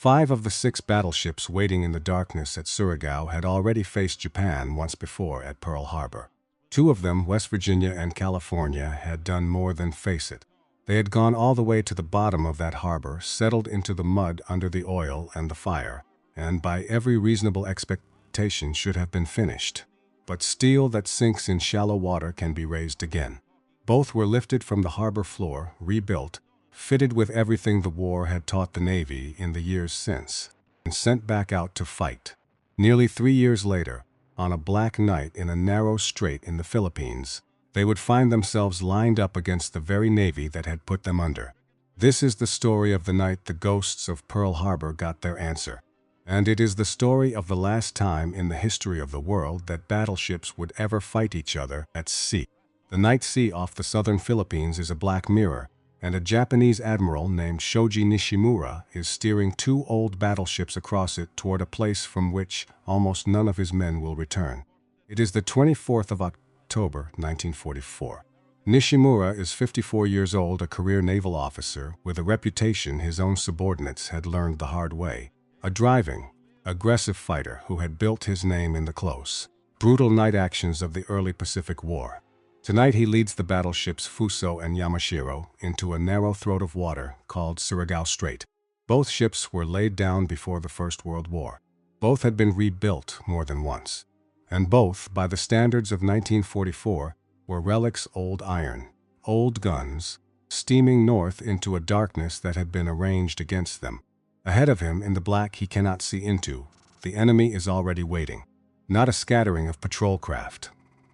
5 of the 6 battleships waiting in the darkness at Surigao had already faced Japan once before at Pearl Harbor. 2 of them, West Virginia and California, had done more than face it. They had gone all the way to the bottom of that harbor, settled into the mud under the oil and the fire, and by every reasonable expectation should have been finished. But steel that sinks in shallow water can be raised again. Both were lifted from the harbor floor, rebuilt, fitted with everything the war had taught the Navy in the years since, and sent back out to fight. Nearly 3 years later, on a black night in a narrow strait in the Philippines, they would find themselves lined up against the very Navy that had put them under. This is the story of the night the ghosts of Pearl Harbor got their answer. And it is the story of the last time in the history of the world that battleships would ever fight each other at sea. The night sea off the southern Philippines is a black mirror, and a Japanese admiral named Shoji Nishimura is steering 2 old battleships across it toward a place from which almost none of his men will return. It is the 24th of October, 1944. Nishimura is 54 years old, a career naval officer with a reputation his own subordinates had learned the hard way. A driving, aggressive fighter who had built his name in the close, brutal night actions of the early Pacific War. Tonight he leads the battleships Fuso and Yamashiro into a narrow throat of water called Surigao Strait. Both ships were laid down before the First World War. Both had been rebuilt more than once. And both, by the standards of 1944, were relics old iron, old guns, steaming north into a darkness that had been arranged against them. Ahead of him, in the black he cannot see into, the enemy is already waiting. Not a scattering of patrol craft.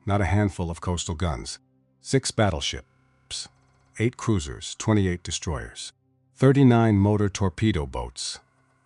Not a handful of coastal guns. 6 battleships, 8 cruisers, 28 destroyers, 39 motor torpedo boats,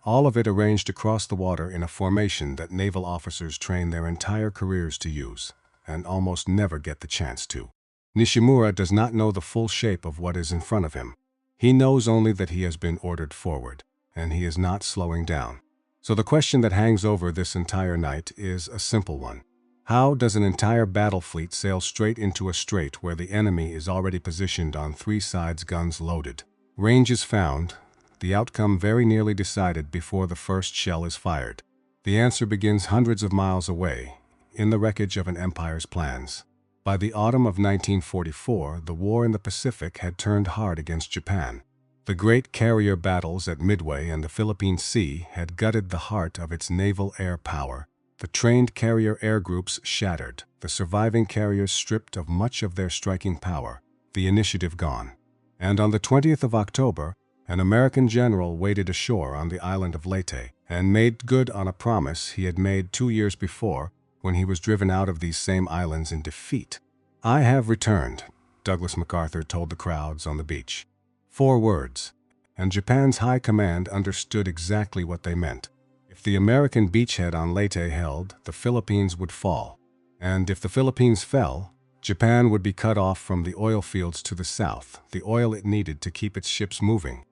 all of it arranged across the water in a formation that naval officers train their entire careers to use, and almost never get the chance to. Nishimura does not know the full shape of what is in front of him. He knows only that he has been ordered forward, and he is not slowing down. So the question that hangs over this entire night is a simple one. How does an entire battle fleet sail straight into a strait where the enemy is already positioned on 3 sides, guns loaded? Range is found, the outcome very nearly decided before the first shell is fired. The answer begins hundreds of miles away, in the wreckage of an empire's plans. By the autumn of 1944, the war in the Pacific had turned hard against Japan. The great carrier battles at Midway and the Philippine Sea had gutted the heart of its naval air power. The trained carrier air groups shattered, the surviving carriers stripped of much of their striking power, the initiative gone. And on the 20th of October, an American general waded ashore on the island of Leyte and made good on a promise he had made 2 years before when he was driven out of these same islands in defeat. "I have returned," Douglas MacArthur told the crowds on the beach. 4 words, and Japan's high command understood exactly what they meant. If the American beachhead on Leyte held, the Philippines would fall. And if the Philippines fell, Japan would be cut off from the oil fields to the south, the oil it needed to keep its ships moving,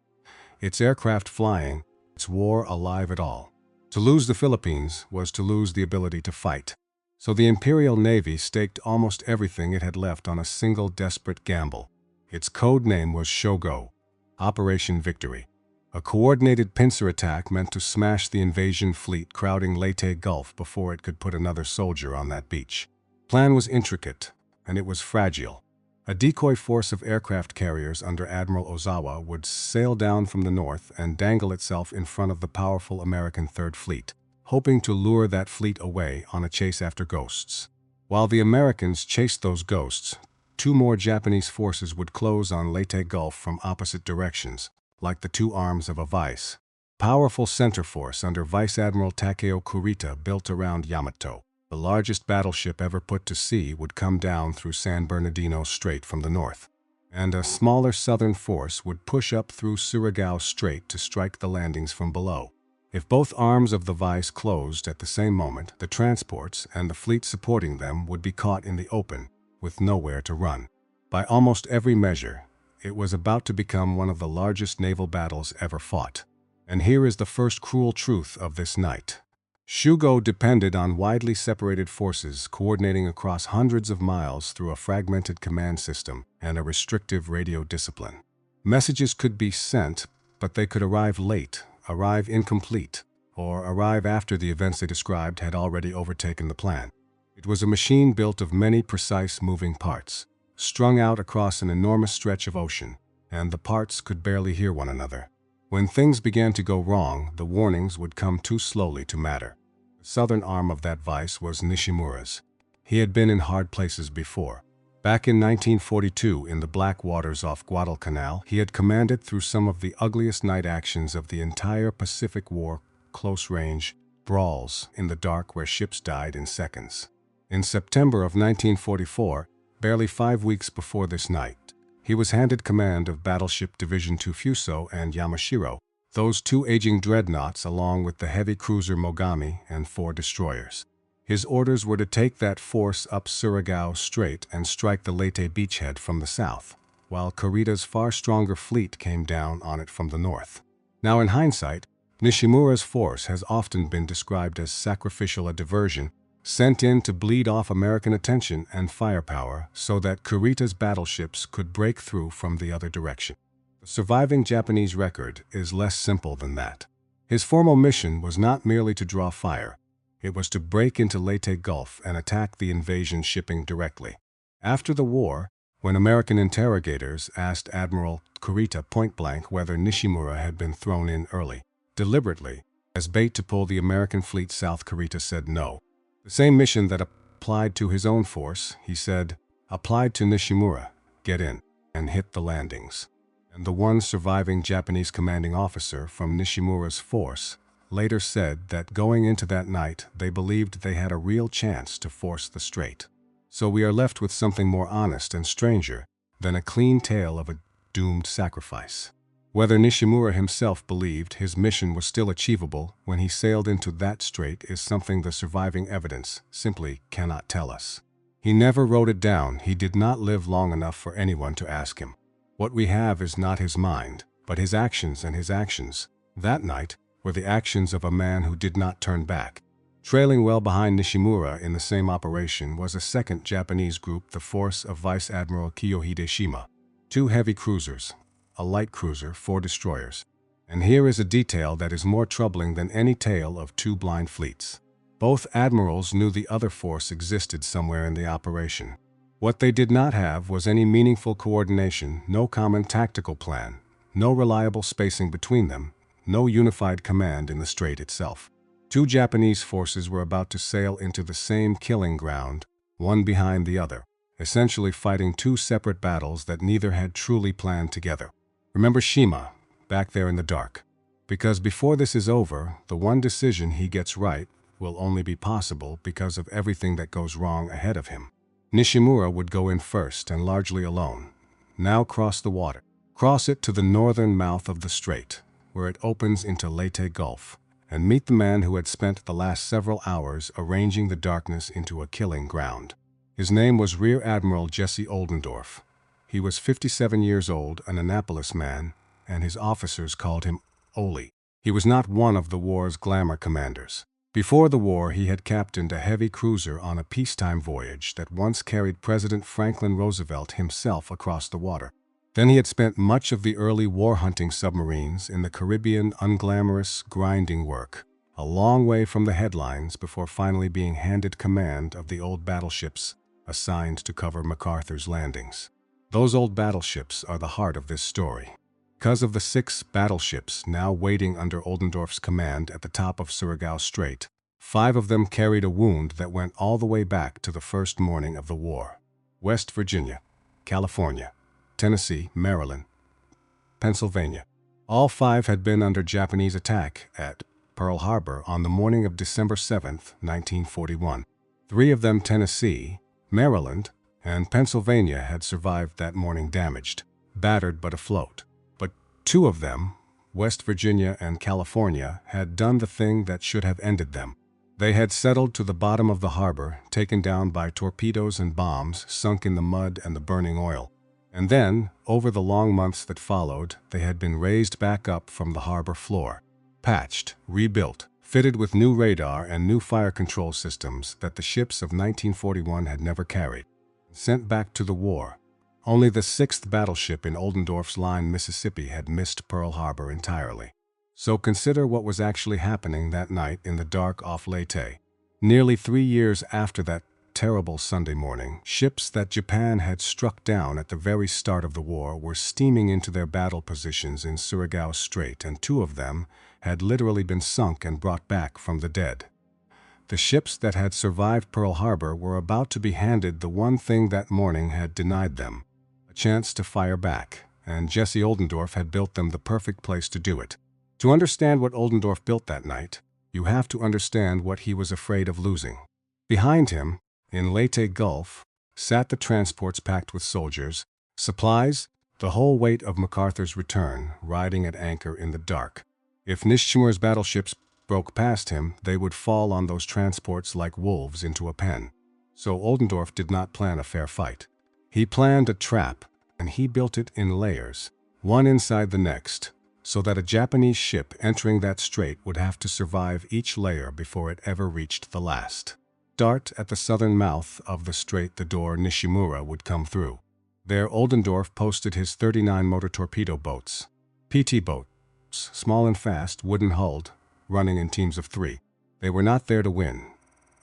its aircraft flying, its war alive at all. To lose the Philippines was to lose the ability to fight. So the Imperial Navy staked almost everything it had left on a single desperate gamble. Its code name was Shogo, Operation Victory. A coordinated pincer attack meant to smash the invasion fleet crowding Leyte Gulf before it could put another soldier on that beach. Plan was intricate, and it was fragile. A decoy force of aircraft carriers under Admiral Ozawa would sail down from the north and dangle itself in front of the powerful American Third Fleet, hoping to lure that fleet away on a chase after ghosts. While the Americans chased those ghosts, 2 more Japanese forces would close on Leyte Gulf from opposite directions, like the 2 arms of a vice. Powerful center force under Vice Admiral Takeo Kurita built around Yamato. The largest battleship ever put to sea would come down through San Bernardino Strait from the north. And a smaller southern force would push up through Surigao Strait to strike the landings from below. If both arms of the vice closed at the same moment, the transports and the fleet supporting them would be caught in the open, with nowhere to run. By almost every measure, it was about to become one of the largest naval battles ever fought. And here is the first cruel truth of this night. Shogo depended on widely separated forces coordinating across hundreds of miles through a fragmented command system and a restrictive radio discipline. Messages could be sent, but they could arrive late, arrive incomplete, or arrive after the events they described had already overtaken the plan. It was a machine built of many precise moving parts, strung out across an enormous stretch of ocean, and the parts could barely hear one another. When things began to go wrong, the warnings would come too slowly to matter. The southern arm of that vice was Nishimura's. He had been in hard places before. Back in 1942, in the black waters off Guadalcanal, he had commanded through some of the ugliest night actions of the entire Pacific War, close-range brawls in the dark where ships died in seconds. In September of 1944, barely 5 weeks before this night, he was handed command of Battleship Division 2 Fuso and Yamashiro, those two aging dreadnoughts along with the heavy cruiser Mogami and 4 destroyers. His orders were to take that force up Surigao Strait and strike the Leyte beachhead from the south, while Kurita's far stronger fleet came down on it from the north. Now in hindsight, Nishimura's force has often been described as sacrificial, a diversion sent in to bleed off American attention and firepower so that Kurita's battleships could break through from the other direction. The surviving Japanese record is less simple than that. His formal mission was not merely to draw fire. It was to break into Leyte Gulf and attack the invasion shipping directly. After the war, when American interrogators asked Admiral Kurita point-blank whether Nishimura had been thrown in early, deliberately, as bait to pull the American fleet south, Kurita said no. The same mission that applied to his own force, he said, applied to Nishimura, get in, and hit the landings. And the one surviving Japanese commanding officer from Nishimura's force later said that going into that night they believed they had a real chance to force the strait. So we are left with something more honest and stranger than a clean tale of a doomed sacrifice. Whether Nishimura himself believed his mission was still achievable when he sailed into that strait is something the surviving evidence simply cannot tell us. He never wrote it down. He did not live long enough for anyone to ask him. What we have is not his mind, but his actions, and his actions that night were the actions of a man who did not turn back. Trailing well behind Nishimura in the same operation was a second Japanese group, the force of Vice Admiral Kiyohide Shima. 2 heavy cruisers, a light cruiser, 4 destroyers. And here is a detail that is more troubling than any tale of 2 blind fleets. Both admirals knew the other force existed somewhere in the operation. What they did not have was any meaningful coordination, no common tactical plan, no reliable spacing between them, no unified command in the strait itself. 2 Japanese forces were about to sail into the same killing ground, one behind the other, essentially fighting 2 separate battles that neither had truly planned together. Remember Shima, back there in the dark. Because before this is over, the one decision he gets right will only be possible because of everything that goes wrong ahead of him. Nishimura would go in first and largely alone. Now cross the water. Cross it to the northern mouth of the strait, where it opens into Leyte Gulf, and meet the man who had spent the last several hours arranging the darkness into a killing ground. His name was Rear Admiral Jesse Oldendorf. He was 57 years old, an Annapolis man, and his officers called him Oli. He was not one of the war's glamour commanders. Before the war, he had captained a heavy cruiser on a peacetime voyage that once carried President Franklin Roosevelt himself across the water. Then he had spent much of the early war-hunting submarines in the Caribbean, unglamorous, grinding work, a long way from the headlines before finally being handed command of the old battleships assigned to cover MacArthur's landings. Those old battleships are the heart of this story. Because of the 6 battleships now waiting under Oldendorf's command at the top of Surigao Strait, 5 of them carried a wound that went all the way back to the first morning of the war. West Virginia, California, Tennessee, Maryland, Pennsylvania. All 5 had been under Japanese attack at Pearl Harbor on the morning of December 7, 1941. 3 of them, Tennessee, Maryland, and Pennsylvania, had survived that morning damaged, battered but afloat. But 2 of them, West Virginia and California, had done the thing that should have ended them. They had settled to the bottom of the harbor, taken down by torpedoes and bombs sunk in the mud and the burning oil. And then, over the long months that followed, they had been raised back up from the harbor floor, patched, rebuilt, fitted with new radar and new fire control systems that the ships of 1941 had never carried, sent back to the war. Only the 6th battleship in Oldendorf's line, Mississippi, had missed Pearl Harbor entirely. So consider what was actually happening that night in the dark off Leyte. Nearly 3 years after that terrible Sunday morning, ships that Japan had struck down at the very start of the war were steaming into their battle positions in Surigao Strait, and 2 of them had literally been sunk and brought back from the dead. The ships that had survived Pearl Harbor were about to be handed the one thing that morning had denied them, a chance to fire back, and Jesse Oldendorf had built them the perfect place to do it. To understand what Oldendorf built that night, you have to understand what he was afraid of losing. Behind him, in Leyte Gulf, sat the transports packed with soldiers, supplies, the whole weight of MacArthur's return, riding at anchor in the dark. If Nishimura's battleships broke past him, they would fall on those transports like wolves into a pen. So Oldendorf did not plan a fair fight. He planned a trap, and he built it in layers, one inside the next, so that a Japanese ship entering that strait would have to survive each layer before it ever reached the last. Start at the southern mouth of the strait, the door Nishimura would come through. There Oldendorf posted his 39 motor torpedo boats. PT boats, small and fast, wooden-hulled, running in teams of 3. They were not there to win.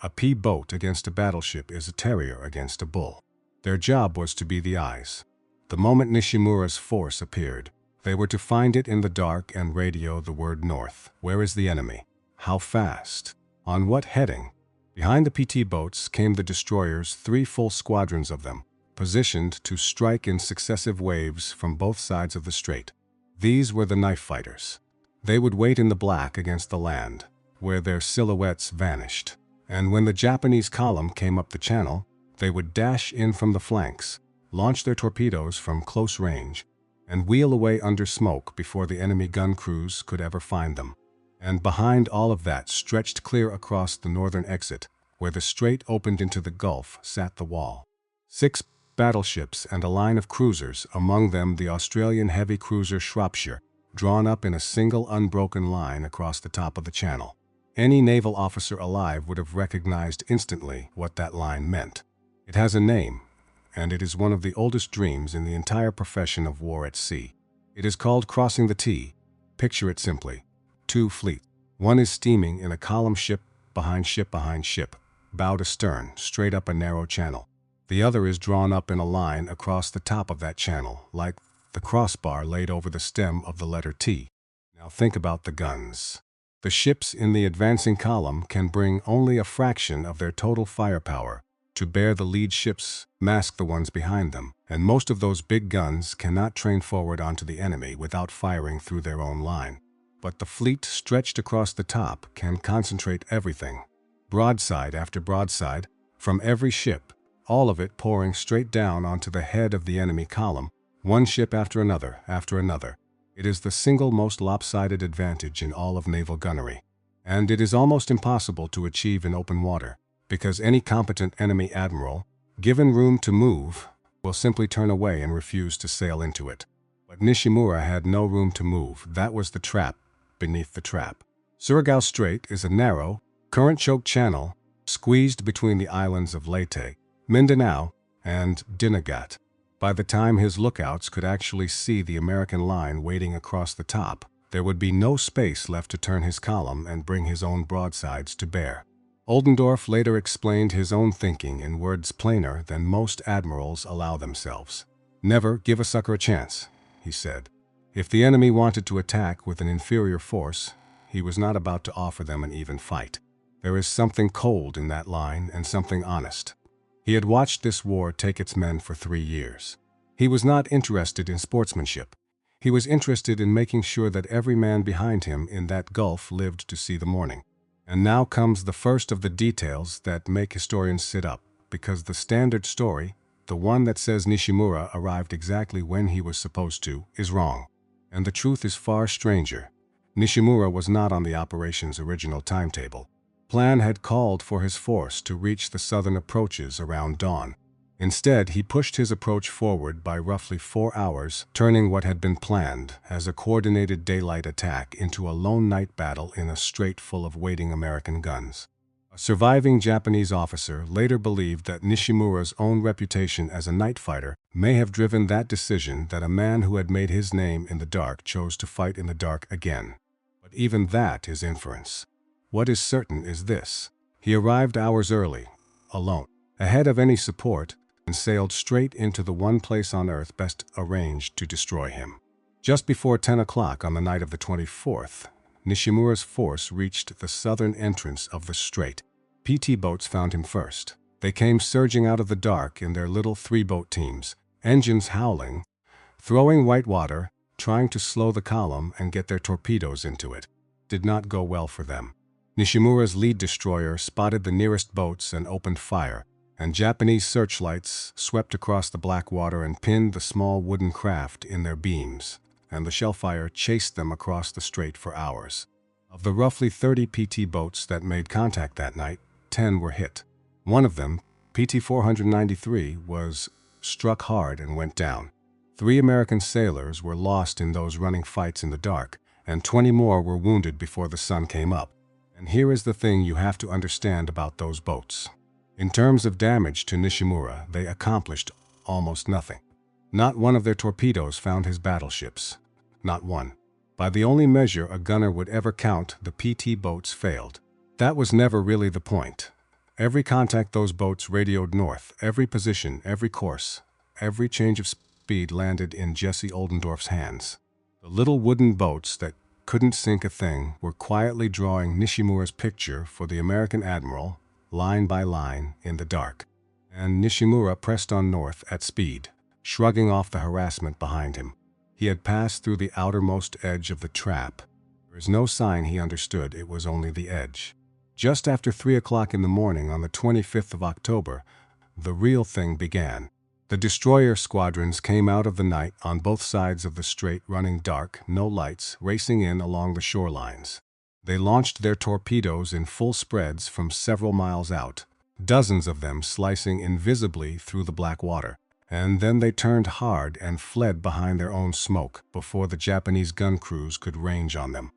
A P boat against a battleship is a terrier against a bull. Their job was to be the eyes. The moment Nishimura's force appeared, they were to find it in the dark and radio the word north. Where is the enemy? How fast? On what heading? Behind the PT boats came the destroyers, 3 full squadrons of them, positioned to strike in successive waves from both sides of the strait. These were the knife fighters. They would wait in the black against the land, where their silhouettes vanished, and when the Japanese column came up the channel, they would dash in from the flanks, launch their torpedoes from close range, and wheel away under smoke before the enemy gun crews could ever find them. And behind all of that, stretched clear across the northern exit, where the strait opened into the Gulf, sat the wall. 6 battleships and a line of cruisers, among them the Australian heavy cruiser Shropshire, drawn up in a single unbroken line across the top of the channel. Any naval officer alive would have recognized instantly what that line meant. It has a name, and it is one of the oldest dreams in the entire profession of war at sea. It is called crossing the T. Picture it simply. 2 fleets. One is steaming in a column, ship behind ship behind ship, bow to stern, straight up a narrow channel. The other is drawn up in a line across the top of that channel, like the crossbar laid over the stem of the letter T. Now think about the guns. The ships in the advancing column can bring only a fraction of their total firepower to bear. The lead ships mask the ones behind them, and most of those big guns cannot train forward onto the enemy without firing through their own line. But the fleet stretched across the top can concentrate everything, broadside after broadside, from every ship, all of it pouring straight down onto the head of the enemy column, one ship after another after another. It is the single most lopsided advantage in all of naval gunnery, and it is almost impossible to achieve in open water, because any competent enemy admiral, given room to move, will simply turn away and refuse to sail into it. But Nishimura had no room to move. That was the trap beneath the trap. Surigao Strait is a narrow, current-choked channel squeezed between the islands of Leyte, Mindanao, and Dinagat. By the time his lookouts could actually see the American line waiting across the top, there would be no space left to turn his column and bring his own broadsides to bear. Oldendorf later explained his own thinking in words plainer than most admirals allow themselves. "Never give a sucker a chance," he said. If the enemy wanted to attack with an inferior force, he was not about to offer them an even fight. There is something cold in that line and something honest. He had watched this war take its men for 3 years. He was not interested in sportsmanship. He was interested in making sure that every man behind him in that gulf lived to see the morning. And now comes the first of the details that make historians sit up, because the standard story, the one that says Nishimura arrived exactly when he was supposed to, is wrong. And the truth is far stranger. Nishimura was not on the operation's original timetable. Plan had called for his force to reach the southern approaches around dawn. Instead, he pushed his approach forward by roughly 4 hours, turning what had been planned as a coordinated daylight attack into a lone night battle in a strait full of waiting American guns. A surviving Japanese officer later believed that Nishimura's own reputation as a night fighter may have driven that decision, that a man who had made his name in the dark chose to fight in the dark again. But even that is inference. What is certain is this: he arrived hours early, alone, ahead of any support, and sailed straight into the one place on Earth best arranged to destroy him. Just before 10 o'clock on the night of the 24th, Nishimura's force reached the southern entrance of the strait. PT boats found him first. They came surging out of the dark in their little 3-boat teams, engines howling, throwing white water, trying to slow the column and get their torpedoes into it. Did not go well for them. Nishimura's lead destroyer spotted the nearest boats and opened fire, and Japanese searchlights swept across the black water and pinned the small wooden craft in their beams, and the shellfire chased them across the strait for hours. Of the roughly 30 PT boats that made contact that night, 10 were hit. One of them, PT 493, was struck hard and went down. 3 American sailors were lost in those running fights in the dark, and 20 more were wounded before the sun came up. And here is the thing you have to understand about those boats. In terms of damage to Nishimura, they accomplished almost nothing. Not one of their torpedoes found his battleships. Not one. By the only measure a gunner would ever count, the PT boats failed. That was never really the point. Every contact those boats radioed north, every position, every course, every change of speed landed in Jesse Oldendorf's hands. The little wooden boats that couldn't sink a thing were quietly drawing Nishimura's picture for the American admiral, line by line, in the dark. And Nishimura pressed on north at speed, shrugging off the harassment behind him. He had passed through the outermost edge of the trap. There is no sign he understood it was only the edge. Just after 3 o'clock in the morning on the 25th of October, the real thing began. The destroyer squadrons came out of the night on both sides of the strait, running dark, no lights, racing in along the shorelines. They launched their torpedoes in full spreads from several miles out, dozens of them slicing invisibly through the black water. And then they turned hard and fled behind their own smoke before the Japanese gun crews could range on them.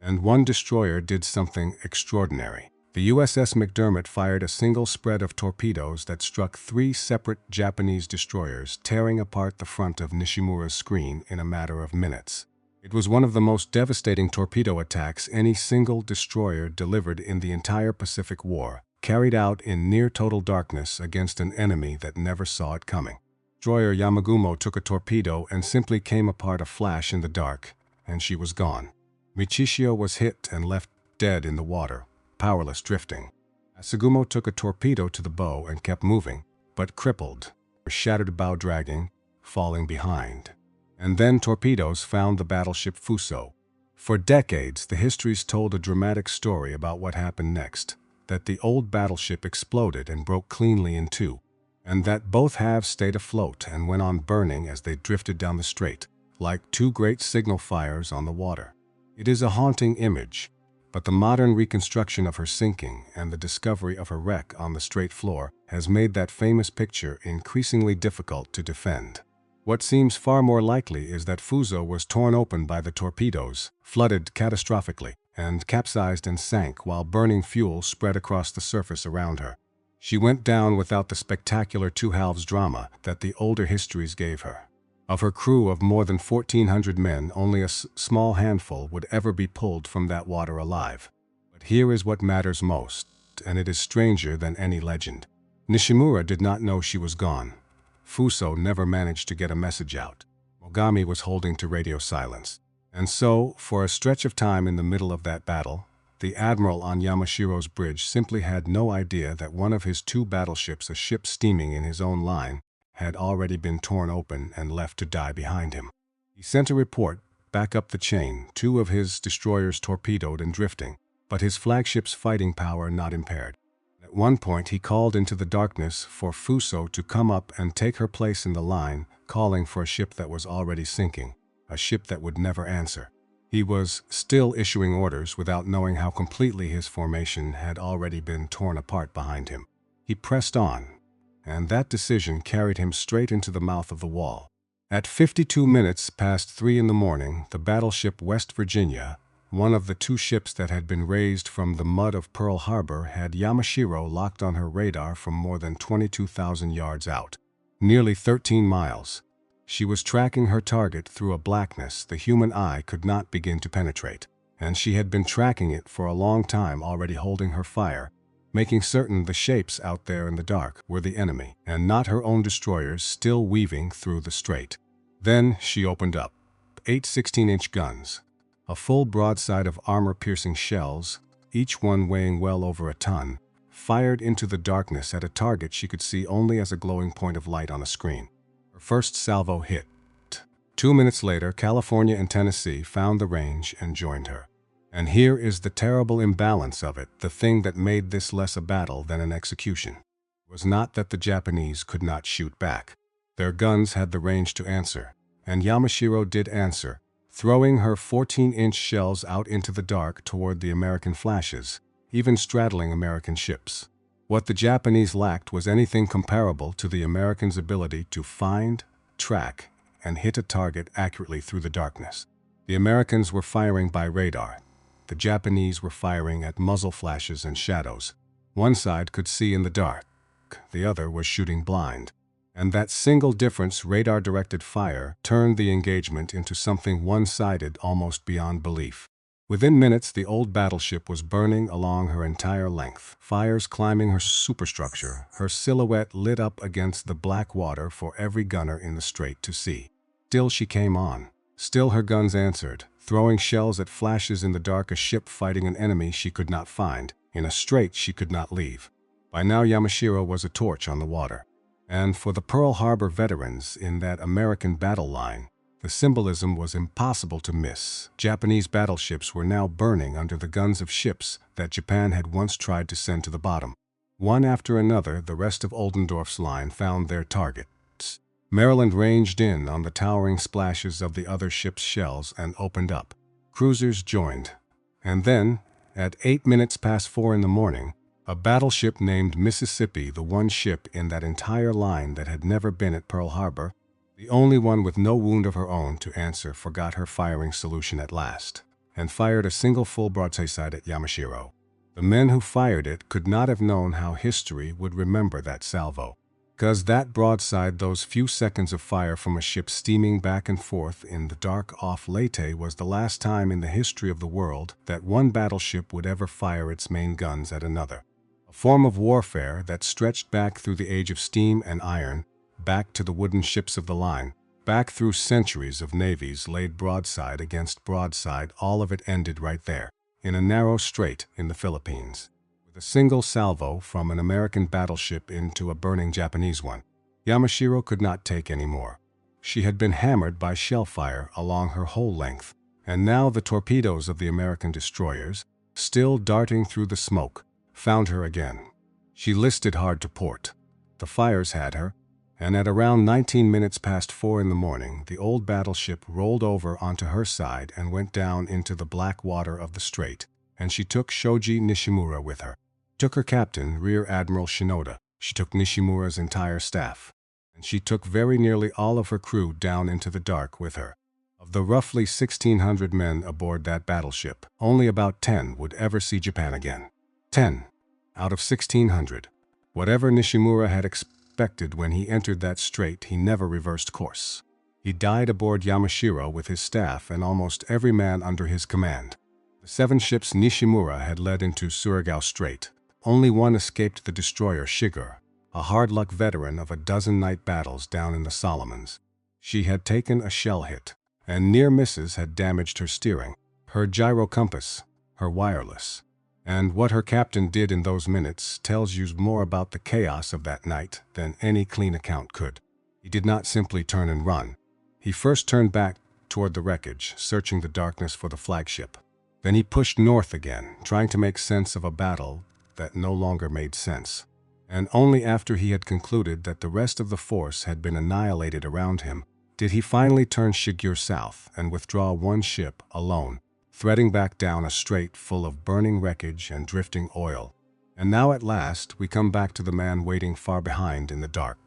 And one destroyer did something extraordinary. The USS McDermott fired a single spread of torpedoes that struck 3 separate Japanese destroyers, tearing apart the front of Nishimura's screen in a matter of minutes. It was one of the most devastating torpedo attacks any single destroyer delivered in the entire Pacific War, carried out in near total darkness against an enemy that never saw it coming. Destroyer Yamagumo took a torpedo and simply came apart a flash in the dark, and she was gone. Michishio was hit and left dead in the water, powerless, drifting. Asugumo took a torpedo to the bow and kept moving, but crippled, her shattered bow dragging, falling behind. And then torpedoes found the battleship Fuso. For decades, the histories told a dramatic story about what happened next, that the old battleship exploded and broke cleanly in two, and that both halves stayed afloat and went on burning as they drifted down the strait, like 2 great signal fires on the water. It is a haunting image, but the modern reconstruction of her sinking and the discovery of her wreck on the strait floor has made that famous picture increasingly difficult to defend. What seems far more likely is that Fuso was torn open by the torpedoes, flooded catastrophically, and capsized and sank while burning fuel spread across the surface around her. She went down without the spectacular two-halves drama that the older histories gave her. Of her crew of more than 1,400 men, only a small handful would ever be pulled from that water alive. But here is what matters most, and it is stranger than any legend. Nishimura did not know she was gone. Fuso never managed to get a message out. Mogami was holding to radio silence. And so, for a stretch of time in the middle of that battle, the admiral on Yamashiro's bridge simply had no idea that one of his 2 battleships, a ship steaming in his own line, had already been torn open and left to die behind him. He sent a report back up the chain, 2 of his destroyers torpedoed and drifting, but his flagship's fighting power not impaired. At one point he called into the darkness for Fuso to come up and take her place in the line, calling for a ship that was already sinking, a ship that would never answer. He was still issuing orders without knowing how completely his formation had already been torn apart behind him. He pressed on, and that decision carried him straight into the mouth of the wall. At 52 minutes past 3 in the morning, the battleship West Virginia, one of the 2 ships that had been raised from the mud of Pearl Harbor, had Yamashiro locked on her radar from more than 22,000 yards out, nearly 13 miles. She was tracking her target through a blackness the human eye could not begin to penetrate. and she had been tracking it for a long time, already holding her fire, making certain the shapes out there in the dark were the enemy, and not her own destroyers still weaving through the strait. Then she opened up. 8 16-inch guns, a full broadside of armor-piercing shells, each one weighing well over a ton, fired into the darkness at a target she could see only as a glowing point of light on a screen. Her first salvo hit. 2 minutes later, California and Tennessee found the range and joined her. And here is the terrible imbalance of it, the thing that made this less a battle than an execution. It was not that the Japanese could not shoot back. Their guns had the range to answer, and Yamashiro did answer, throwing her 14-inch shells out into the dark toward the American flashes, even straddling American ships. What the Japanese lacked was anything comparable to the Americans' ability to find, track, and hit a target accurately through the darkness. The Americans were firing by radar. The Japanese were firing at muzzle flashes and shadows. One side could see in the dark, the other was shooting blind. And that single difference, radar-directed fire, turned the engagement into something one-sided almost beyond belief. Within minutes, the old battleship was burning along her entire length, fires climbing her superstructure, her silhouette lit up against the black water for every gunner in the strait to see. Still she came on. Still her guns answered, throwing shells at flashes in the dark, a ship fighting an enemy she could not find, in a strait she could not leave. By now Yamashiro was a torch on the water. And for the Pearl Harbor veterans in that American battle line, the symbolism was impossible to miss. Japanese battleships were now burning under the guns of ships that Japan had once tried to send to the bottom. One after another, the rest of Oldendorf's line found their targets. Maryland ranged in on the towering splashes of the other ships' shells and opened up. Cruisers joined. And then, at 4 in the morning, a battleship named Mississippi, the one ship in that entire line that had never been at Pearl Harbor, the only one with no wound of her own to answer, forgot her firing solution at last, and fired a single full broadside at Yamashiro. The men who fired it could not have known how history would remember that salvo. Because that broadside, those few seconds of fire from a ship steaming back and forth in the dark off Leyte, was the last time in the history of the world that one battleship would ever fire its main guns at another. A form of warfare that stretched back through the age of steam and iron, back to the wooden ships of the line, back through centuries of navies laid broadside against broadside. All of it ended right there, in a narrow strait in the Philippines, with a single salvo from an American battleship into a burning Japanese one. Yamashiro could not take any more. She had been hammered by shell fire along her whole length, and now the torpedoes of the American destroyers, still darting through the smoke, found her again. She listed hard to port. The fires had her, and at around 4 in the morning, the old battleship rolled over onto her side and went down into the black water of the strait, and she took Shoji Nishimura with her. Took her captain, Rear Admiral Shinoda. She took Nishimura's entire staff, and she took very nearly all of her crew down into the dark with her. Of the roughly 1,600 men aboard that battleship, only about 10 would ever see Japan again. 10 out of 1,600. Whatever Nishimura had expected when he entered that strait, he never reversed course. He died aboard Yamashiro with his staff and almost every man under his command. The 7 ships Nishimura had led into Surigao Strait. Only one escaped, the destroyer Shiger, a hard-luck veteran of a dozen night battles down in the Solomons. She had taken a shell hit, and near misses had damaged her steering, her gyro compass, her wireless. And what her captain did in those minutes tells you more about the chaos of that night than any clean account could. He did not simply turn and run. He first turned back toward the wreckage, searching the darkness for the flagship. Then he pushed north again, trying to make sense of a battle that no longer made sense. And only after he had concluded that the rest of the force had been annihilated around him did he finally turn Shiger south and withdraw one ship alone, threading back down a strait full of burning wreckage and drifting oil. And now at last we come back to the man waiting far behind in the dark.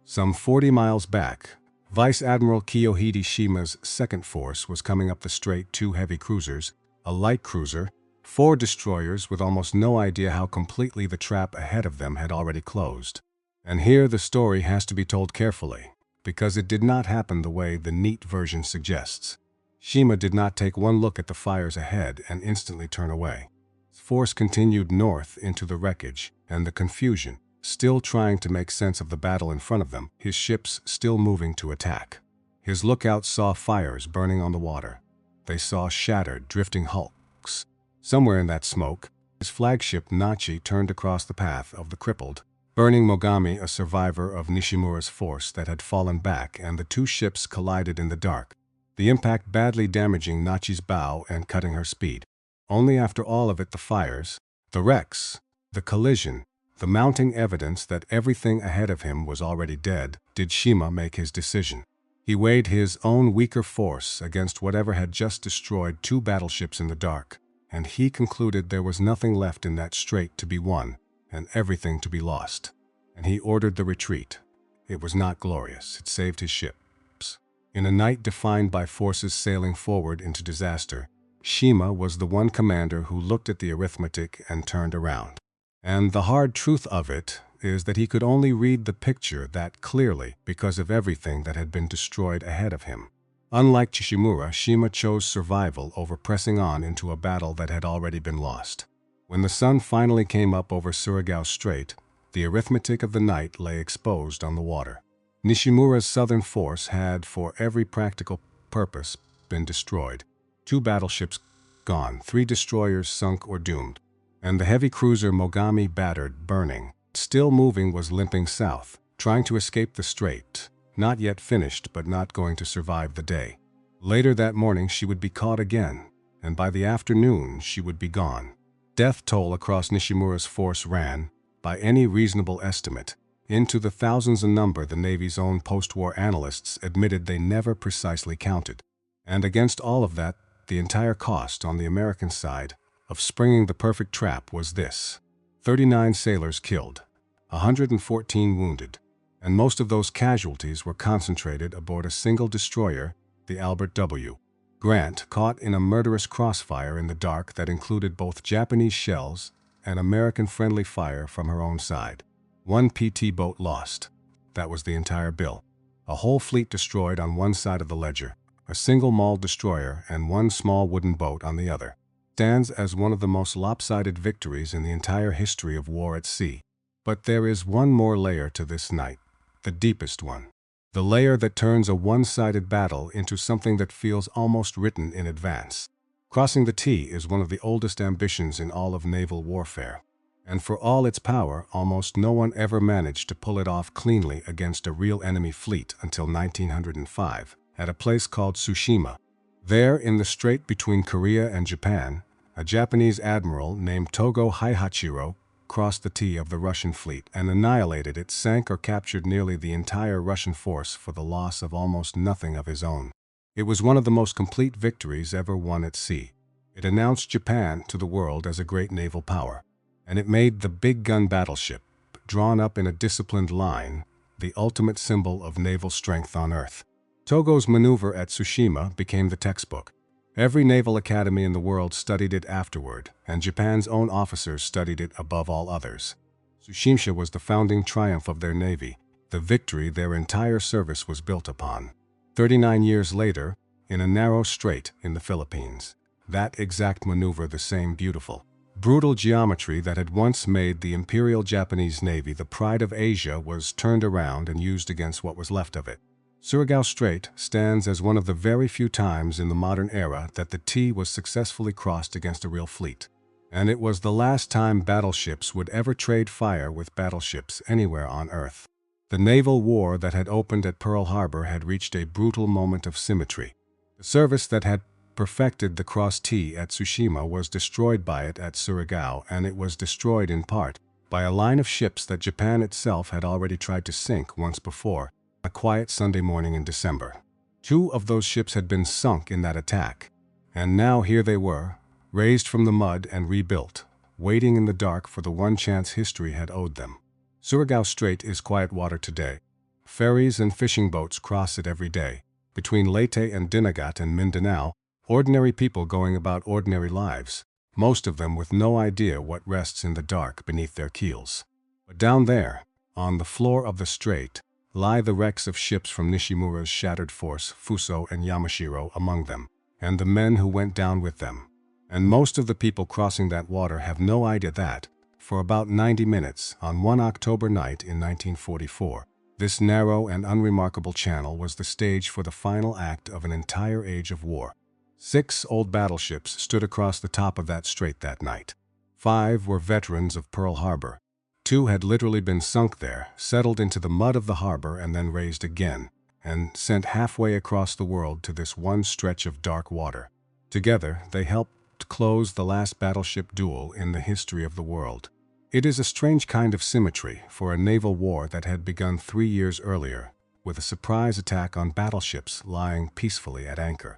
Some 40 miles back, Vice Admiral Kiyohide Shima's second force was coming up the strait, 2 heavy cruisers, a light cruiser, 4 destroyers with almost no idea how completely the trap ahead of them had already closed. And here the story has to be told carefully, because it did not happen the way the neat version suggests. Shima did not take one look at the fires ahead and instantly turn away. His force continued north into the wreckage and the confusion, still trying to make sense of the battle in front of them, his ships still moving to attack. His lookouts saw fires burning on the water. They saw shattered, drifting hulks. Somewhere in that smoke, his flagship Nachi turned across the path of the crippled, burning Mogami, a survivor of Nishimura's force that had fallen back, and the two ships collided in the dark, the impact badly damaging Nachi's bow and cutting her speed. Only after all of it, the fires, the wrecks, the collision, the mounting evidence that everything ahead of him was already dead, did Shima make his decision. He weighed his own weaker force against whatever had just destroyed two battleships in the dark, and he concluded there was nothing left in that strait to be won, and everything to be lost. And he ordered the retreat. It was not glorious. It saved his ships. In a night defined by forces sailing forward into disaster, Shima was the one commander who looked at the arithmetic and turned around. And the hard truth of it is that he could only read the picture that clearly because of everything that had been destroyed ahead of him. Unlike Chishimura, Shima chose survival over pressing on into a battle that had already been lost. When the sun finally came up over Surigao Strait, the arithmetic of the night lay exposed on the water. Nishimura's southern force had, for every practical purpose, been destroyed. 2 battleships gone, 3 destroyers sunk or doomed, and the heavy cruiser Mogami battered, burning. Still moving was limping south, trying to escape the strait, not yet finished but not going to survive the day. Later that morning she would be caught again, and by the afternoon she would be gone. Death toll across Nishimura's force ran, by any reasonable estimate, into the thousands in number. The Navy's own post-war analysts admitted they never precisely counted. And against all of that, the entire cost on the American side of springing the perfect trap was this: 39 sailors killed, 114 wounded, and most of those casualties were concentrated aboard a single destroyer, the Albert W. Grant, caught in a murderous crossfire in the dark that included both Japanese shells and American-friendly fire from her own side. 1 PT boat lost. That was the entire bill. A whole fleet destroyed on one side of the ledger, a single mauled destroyer and 1 small wooden boat on the other. Stands as one of the most lopsided victories in the entire history of war at sea. But there is one more layer to this night, the deepest one. The layer that turns a one-sided battle into something that feels almost written in advance. Crossing the T is one of the oldest ambitions in all of naval warfare, and for all its power, almost no one ever managed to pull it off cleanly against a real enemy fleet until 1905, at a place called Tsushima. There, in the strait between Korea and Japan, a Japanese admiral named Togo Haihachiro crossed the T of the Russian fleet and annihilated it, sank or captured nearly the entire Russian force for the loss of almost nothing of his own. It was one of the most complete victories ever won at sea. It announced Japan to the world as a great naval power, and it made the big gun battleship, drawn up in a disciplined line, the ultimate symbol of naval strength on Earth. Togo's maneuver at Tsushima became the textbook. Every naval academy in the world studied it afterward, and Japan's own officers studied it above all others. Tsushima was the founding triumph of their navy, the victory their entire service was built upon. 39 years later, in a narrow strait in the Philippines, that exact maneuver, the same beautiful, brutal geometry that had once made the Imperial Japanese Navy the pride of Asia, was turned around and used against what was left of it. Surigao Strait stands as one of the very few times in the modern era that the T was successfully crossed against a real fleet. And it was the last time battleships would ever trade fire with battleships anywhere on Earth. The naval war that had opened at Pearl Harbor had reached a brutal moment of symmetry. The service that had perfected the cross T at Tsushima was destroyed by it at Surigao, and it was destroyed in part by a line of ships that Japan itself had already tried to sink once before, a quiet Sunday morning in December. 2 of those ships had been sunk in that attack, and now here they were, raised from the mud and rebuilt, waiting in the dark for the one chance history had owed them. Surigao Strait is quiet water today. Ferries and fishing boats cross it every day. Between Leyte and Dinagat and Mindanao, ordinary people going about ordinary lives, most of them with no idea what rests in the dark beneath their keels. But down there, on the floor of the strait, lie the wrecks of ships from Nishimura's shattered force, Fuso and Yamashiro among them. and the men who went down with them. And most of the people crossing that water have no idea that, for about 90 minutes, on one October night in 1944, this narrow and unremarkable channel was the stage for the final act of an entire age of war. 6 old battleships stood across the top of that strait that night. 5 were veterans of Pearl Harbor. 2 had literally been sunk there, settled into the mud of the harbor and then raised again, and sent halfway across the world to this one stretch of dark water. Together, they helped close the last battleship duel in the history of the world. It is a strange kind of symmetry for a naval war that had begun 3 years earlier, with a surprise attack on battleships lying peacefully at anchor.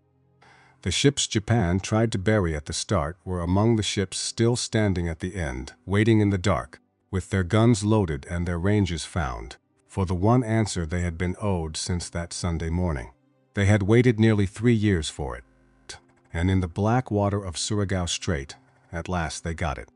The ships Japan tried to bury at the start were among the ships still standing at the end, waiting in the dark, with their guns loaded and their ranges found, for the one answer they had been owed since that Sunday morning. They had waited nearly 3 years for it, and in the black water of Surigao Strait, at last they got it.